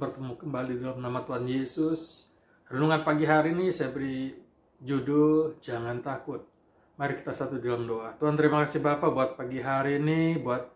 bertemu kembali dalam nama Tuhan Yesus. Renungan pagi hari ini saya beri judul Jangan Takut. Mari kita satu dalam doa. Tuhan, terima kasih Bapa buat pagi hari ini, buat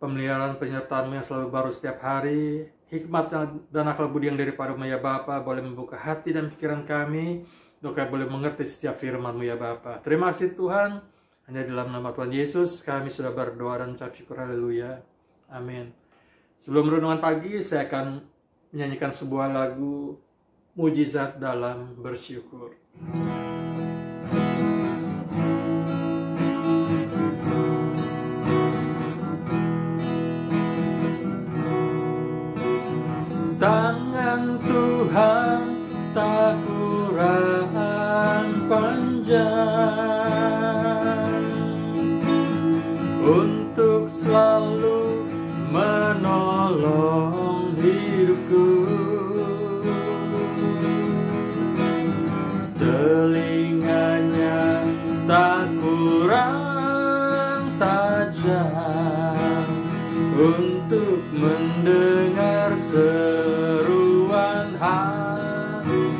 pemeliharaan penyertaan yang selalu baru setiap hari. Hikmat dan akal budi yang daripada-Mu ya Bapa boleh membuka hati dan pikiran kami untuk kami boleh mengerti setiap firman-Mu ya Bapa. Terima kasih Tuhan. Hanya dalam nama Tuhan Yesus kami sudah berdoa dan ucap syukur. Haleluya. Amin. Sebelum renungan pagi, saya akan menyanyikan sebuah lagu Mujizat dalam Bersyukur. Tangan Tuhan tak kurang panjang untuk selalu menolong hidupku. Telinganya tak kurang tajam untuk mendengar seruan hatiku.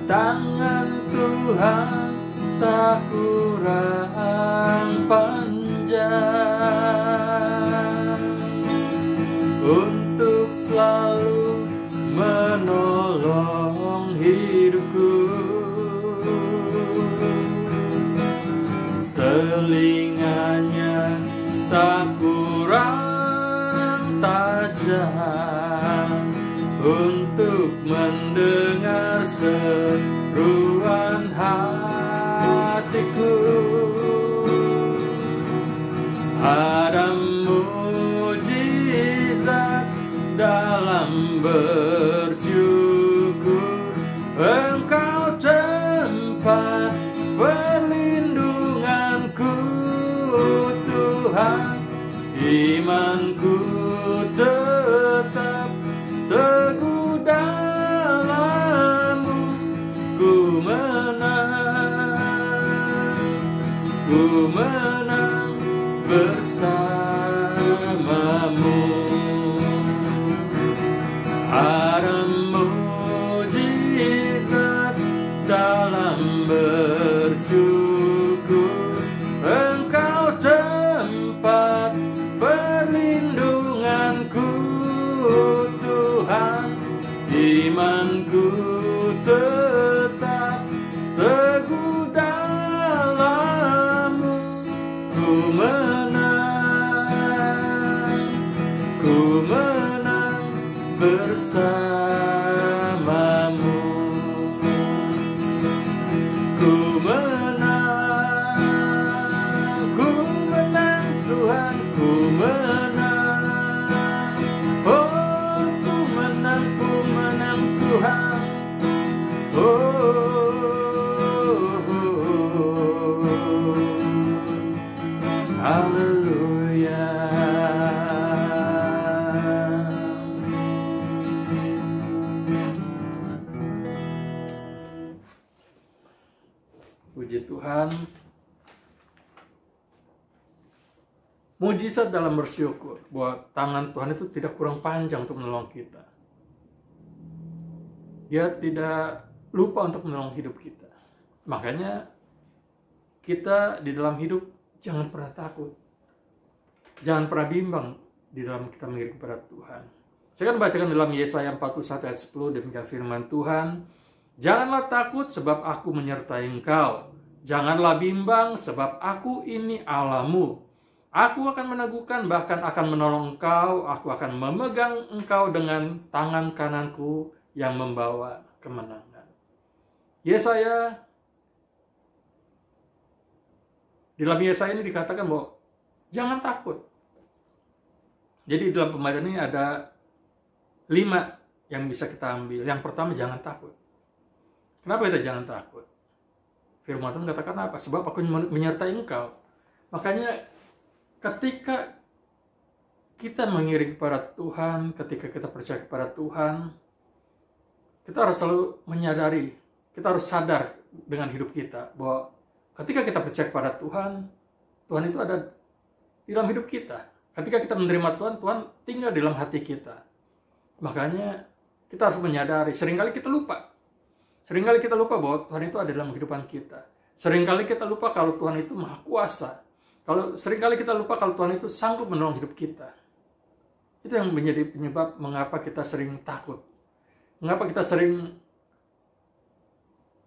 Tangan Tuhan tak kurang panjang untuk selalu menolong hidupku. Telinganya tak kurang tajam untuk mendengar seruan hatiku. Ada mujizat dalam bersyukur. Engkau tempat perlindunganku, Tuhan. Imanku tetap teguh dalam-Mu. Ku menang bersama-Mu. Ada mujizat dalam bersyukur. Engkau tempat perlindunganku, Tuhan. Imanku tetap teguh dalam-Mu. Ku menang bersama-Mu. Ku menang Tuhan, ku menang. Oh, ku menang Tuhan. Haleluya. Puji Tuhan. Mujizat dalam bersyukur bahwa tangan Tuhan itu tidak kurang panjang untuk menolong kita. Dia tidak lupa untuk menolong hidup kita. Makanya kita di dalam hidup jangan pernah takut. Jangan pernah bimbang di dalam kita mengiring kepada Tuhan. Saya akan bacakan dalam Yesaya 41 ayat 10, demikian firman Tuhan. Janganlah takut sebab aku menyertai engkau. Janganlah bimbang sebab aku ini Allah-Mu. Aku akan meneguhkan, bahkan akan menolong engkau. Aku akan memegang engkau dengan tangan kananku yang membawa kemenangan. Yesaya, di dalam Yesaya ini dikatakan bahwa jangan takut. Jadi dalam pembacaan ini ada 5 yang bisa kita ambil. Yang pertama, jangan takut. Kenapa kita jangan takut? Firman Tuhan katakan apa? Sebab aku menyertai engkau. Makanya ketika kita mengiring kepada Tuhan, ketika kita percaya kepada Tuhan, kita harus selalu menyadari, kita harus sadar dengan hidup kita bahwa ketika kita percaya kepada Tuhan, Tuhan itu ada di dalam hidup kita. Ketika kita menerima Tuhan, Tuhan tinggal di dalam hati kita. Makanya kita harus menyadari, seringkali kita lupa. Seringkali kita lupa bahwa Tuhan itu ada dalam kehidupan kita. Seringkali kita lupa kalau Tuhan itu maha kuasa. Seringkali kita lupa kalau Tuhan itu sanggup menolong hidup kita. Itu yang menjadi penyebab mengapa kita sering takut. Mengapa kita sering...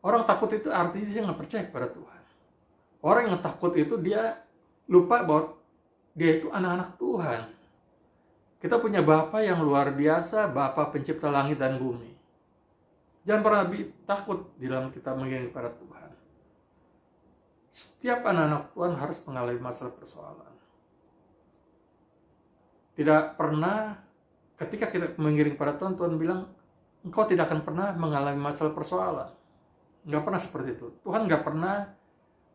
Orang takut itu artinya dia nggak percaya kepada Tuhan. Orang yang takut itu dia lupa bahwa dia itu anak-anak Tuhan. Kita punya Bapa yang luar biasa, Bapa pencipta langit dan bumi. Jangan pernah takut di dalam kita mengiring kepada Tuhan. Setiap anak-anak Tuhan harus mengalami masalah persoalan. Tidak pernah ketika kita mengiring kepada Tuhan, Tuhan bilang, engkau tidak akan pernah mengalami masalah persoalan. Nggak pernah seperti itu. Tuhan nggak pernah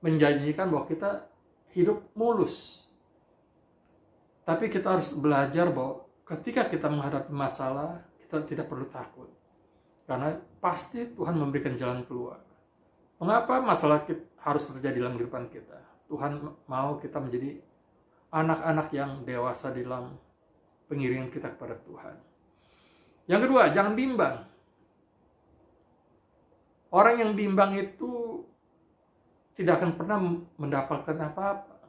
menjanjikan bahwa kita hidup mulus. Tapi kita harus belajar bahwa ketika kita menghadapi masalah, kita tidak perlu takut. Karena pasti Tuhan memberikan jalan keluar. Mengapa masalah harus terjadi dalam kehidupan kita? Tuhan mau kita menjadi anak-anak yang dewasa dalam pengiringan kita kepada Tuhan. Yang kedua, jangan bimbang. Orang yang bimbang itu tidak akan pernah mendapatkan apa-apa.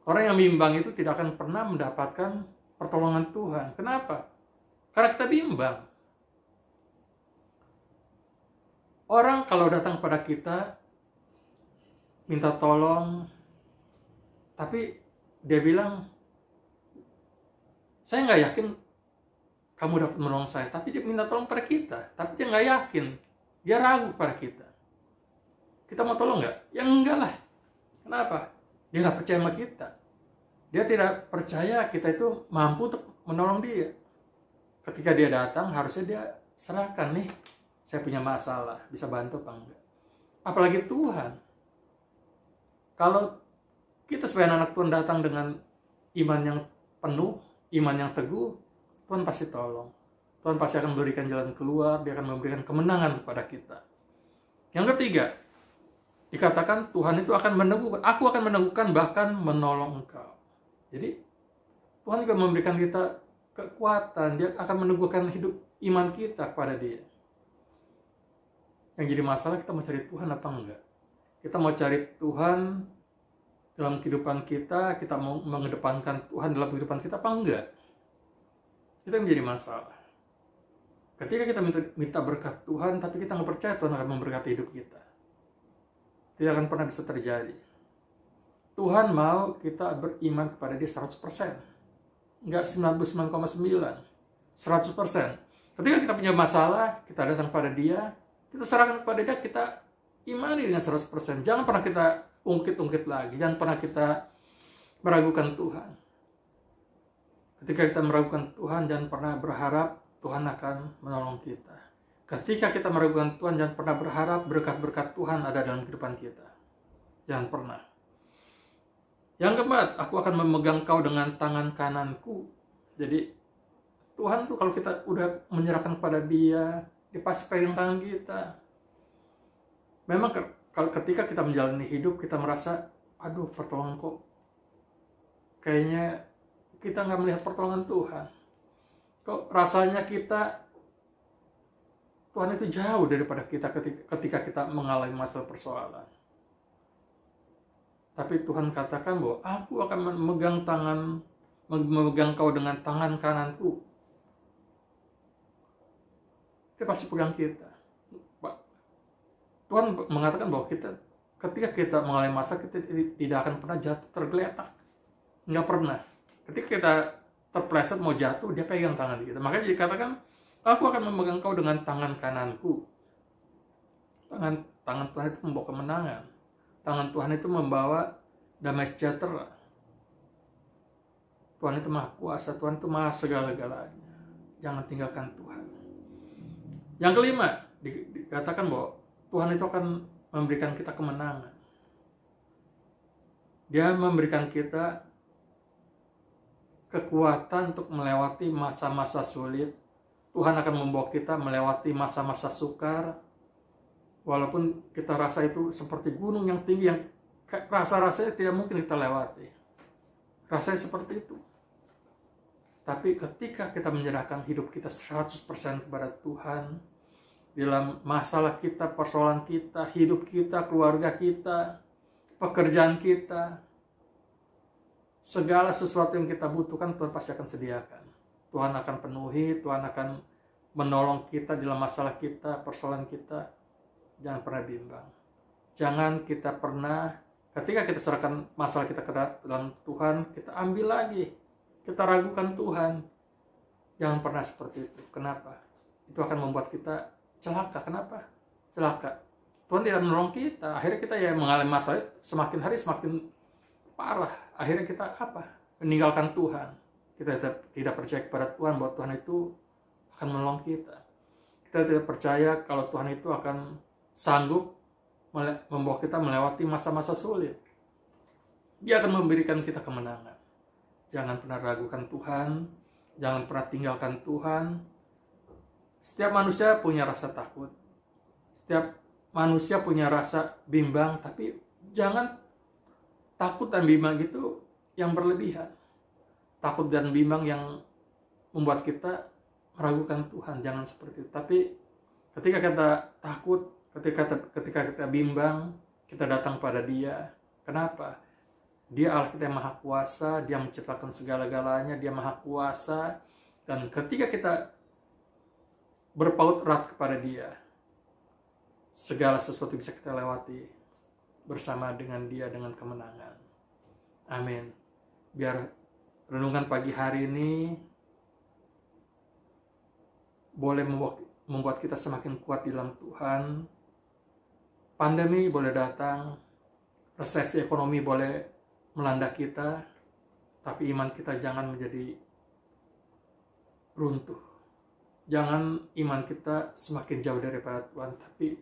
Orang yang bimbang itu tidak akan pernah mendapatkan pertolongan Tuhan. Kenapa? Karena kita bimbang. Orang kalau datang pada kita, minta tolong, tapi dia bilang, saya nggak yakin kamu dapat menolong saya. Tapi dia minta tolong pada kita. Tapi dia nggak yakin. Dia ragu pada kita. Kita mau tolong nggak? Ya enggak lah. Kenapa? Dia nggak percaya sama kita. Dia tidak percaya kita itu mampu untuk menolong dia. Ketika dia datang, harusnya dia serahkan nih. Saya punya masalah, bisa bantu apa enggak? Apalagi Tuhan. Kalau kita sebagai anak Tuhan datang dengan iman yang penuh, iman yang teguh, Tuhan pasti tolong. Tuhan pasti akan memberikan jalan keluar, dia akan memberikan kemenangan kepada kita. Yang ketiga, dikatakan Tuhan itu akan meneguhkan, aku akan meneguhkan bahkan menolong engkau. Jadi Tuhan juga memberikan kita kekuatan, dia akan meneguhkan hidup iman kita kepada dia. Yang jadi masalah kita mau cari Tuhan apa enggak? Kita mau cari Tuhan dalam kehidupan kita mau mengedepankan Tuhan dalam kehidupan kita apa enggak? Itu yang menjadi masalah. Ketika kita minta berkat Tuhan, tapi kita nggak percaya Tuhan akan memberkati hidup kita, tidak akan pernah bisa terjadi. Tuhan mau kita beriman kepada dia 100%. Nggak 99,9. 100%. Ketika kita punya masalah, kita datang pada dia, kita serahkan kepada dia, kita imani dengan 100%. Jangan pernah kita ungkit-ungkit lagi. Jangan pernah kita meragukan Tuhan. Ketika kita meragukan Tuhan, jangan pernah berharap Tuhan akan menolong kita. Ketika kita meragukan Tuhan, jangan pernah berharap berkat-berkat Tuhan ada dalam kehidupan kita. Jangan pernah. Yang keempat, aku akan memegang kau dengan tangan kananku. Jadi Tuhan tuh kalau kita udah menyerahkan kepada dia, dia pasti pegang tangan kita. Memang kalau ketika kita menjalani hidup, kita merasa, aduh pertolongan kok kayaknya kita nggak melihat pertolongan Tuhan. Kok rasanya Tuhan itu jauh daripada kita ketika kita mengalami masalah persoalan. Tapi Tuhan katakan bahwa aku akan memegang kau dengan tangan kananku. Dia pasti pegang kita. Tuhan mengatakan bahwa ketika kita mengalami masalah, kita tidak akan pernah jatuh tergeletak. Nggak pernah. Ketika kita terpleset mau jatuh, dia pegang tangan kita. Makanya dikatakan, aku akan memegang kau dengan tangan kananku. Tangan Tuhan itu membawa kemenangan. Tangan Tuhan itu membawa damai sejahtera. Tuhan itu maha kuasa, Tuhan itu maha segala-galanya. Jangan tinggalkan Tuhan. Yang kelima, dikatakan bahwa Tuhan itu akan memberikan kita kemenangan. Dia memberikan kita kekuatan untuk melewati masa-masa sulit. Tuhan akan membawa kita melewati masa-masa sukar. Walaupun kita rasa itu seperti gunung yang tinggi, yang rasa-rasanya tidak mungkin kita lewati. Rasanya seperti itu. Tapi ketika kita menyerahkan hidup kita 100% kepada Tuhan, dalam masalah kita, persoalan kita, hidup kita, keluarga kita, pekerjaan kita, segala sesuatu yang kita butuhkan Tuhan pasti akan sediakan. Tuhan akan penuhi, Tuhan akan menolong kita dalam masalah kita, persoalan kita. Jangan pernah bimbang. Jangan kita pernah, ketika kita serahkan masalah kita ke dalam Tuhan, kita ambil lagi. Kita ragukan Tuhan. Jangan pernah seperti itu. Kenapa? Itu akan membuat kita celaka. Kenapa? Celaka. Tuhan tidak menolong kita. Akhirnya kita ya mengalami masalah semakin hari semakin parah. Akhirnya kita apa? Meninggalkan Tuhan. Kita tidak percaya kepada Tuhan bahwa Tuhan itu akan menolong kita. Kita tidak percaya kalau Tuhan itu akan sanggup membawa kita melewati masa-masa sulit. Dia akan memberikan kita kemenangan. Jangan pernah ragukan Tuhan. Jangan pernah tinggalkan Tuhan. Setiap manusia punya rasa takut. Setiap manusia punya rasa bimbang. Tapi jangan takut dan bimbang itu yang berlebihan. Takut dan bimbang yang membuat kita meragukan Tuhan. Jangan seperti itu. Tapi ketika kita takut, ketika kita bimbang, kita datang pada Dia. Kenapa? Dia Allah kita yang maha kuasa, Dia menciptakan segala-galanya, Dia maha kuasa. Dan ketika kita berpaut erat kepada Dia, segala sesuatu bisa kita lewati bersama dengan Dia dengan kemenangan. Amin. Biar renungan pagi hari ini boleh membuat kita semakin kuat di dalam Tuhan. Pandemi boleh datang, resesi ekonomi boleh melanda kita, tapi iman kita jangan menjadi runtuh. Jangan iman kita semakin jauh daripada Tuhan, tapi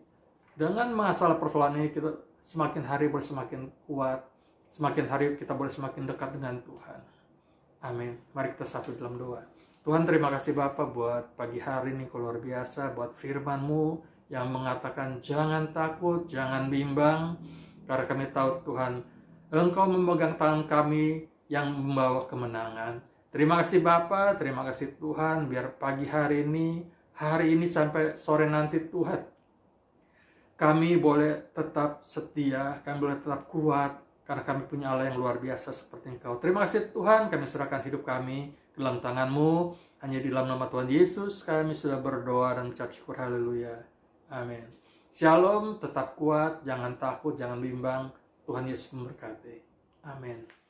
dengan masalah persoalan ini kita semakin hari boleh semakin kuat, semakin hari kita boleh semakin dekat dengan Tuhan. Amin. Mari kita satu dalam doa. Tuhan, terima kasih Bapa buat pagi hari ini luar biasa, buat firman-Mu yang mengatakan jangan takut, jangan bimbang, karena kami tahu Tuhan, Engkau memegang tangan kami yang membawa kemenangan. Terima kasih Bapa, terima kasih Tuhan, biar pagi hari ini sampai sore nanti Tuhan, kami boleh tetap setia, kami boleh tetap kuat, karena kami punya Allah yang luar biasa seperti Engkau. Terima kasih Tuhan, kami serahkan hidup kami dalam tangan-Mu. Hanya di dalam nama Tuhan Yesus kami sudah berdoa dan ucap syukur. Haleluya. Amin. Shalom, tetap kuat, jangan takut, jangan bimbang. Tuhan Yesus memberkati. Amin.